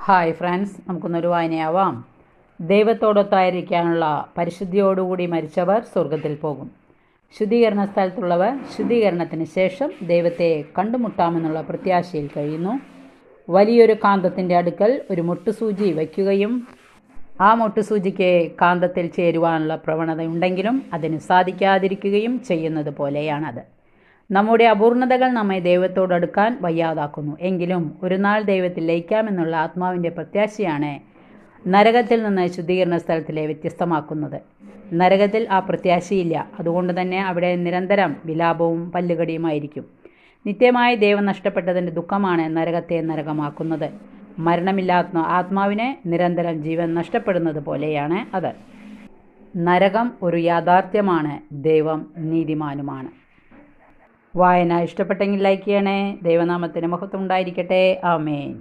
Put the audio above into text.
Hi friends, നമുക്കൊന്നൊരു വായനയാവാം. ദൈവത്തോടൊത്തായിരിക്കാനുള്ള പരിശുദ്ധിയോടുകൂടി മരിച്ചവർ സ്വർഗത്തിൽ പോകും. ശുദ്ധീകരണ സ്ഥലത്തുള്ളവർ ശുദ്ധീകരണത്തിന് ശേഷം ദൈവത്തെ കണ്ടുമുട്ടാമെന്നുള്ള പ്രത്യാശയിൽ കഴിയുന്നു. വലിയൊരു കാന്തത്തിൻ്റെ അടുക്കൽ ഒരു മുട്ടുസൂചി വയ്ക്കുകയും ആ മുട്ടുസൂചിക്ക് കാന്തത്തിൽ ചേരുവാനുള്ള പ്രവണതയുണ്ടെങ്കിലും അതിന് സാധിക്കാതിരിക്കുകയും ചെയ്യുന്നത് പോലെയാണത്. നമ്മുടെ അപൂർണതകൾ നമ്മെ ദൈവത്തോടടുക്കാൻ വയ്യാതാക്കുന്നു. എങ്കിലും ഒരു നാൾ ദൈവത്തിൽ ലയിക്കാമെന്നുള്ള ആത്മാവിൻ്റെ പ്രത്യാശയാണ് നരകത്തിൽ നിന്ന് ശുദ്ധീകരണ സ്ഥലത്തിലെ വ്യത്യസ്തമാക്കുന്നത്. നരകത്തിൽ ആ പ്രത്യാശയില്ല. അതുകൊണ്ട് തന്നെ അവിടെ നിരന്തരം വിലാപവും പല്ലുകടിയുമായിരിക്കും. നിത്യമായി ദൈവം നഷ്ടപ്പെട്ടതിൻ്റെ ദുഃഖമാണ് നരകത്തെ നരകമാക്കുന്നത്. മരണമില്ലാത്ത ആത്മാവിനെ നിരന്തരം ജീവൻ നഷ്ടപ്പെടുന്നത് പോലെയാണ് അത്. നരകം ഒരു യാഥാർത്ഥ്യമാണ്. ദൈവം നീതിമാനുമാണ്. വായന ഇഷ്ടപ്പെട്ടെങ്കിൽ ലൈക്ക് ചെയ്യണേ. ദൈവനാമത്തിന് മഹത്വം ഉണ്ടായിരിക്കട്ടെ. ആമേൻ.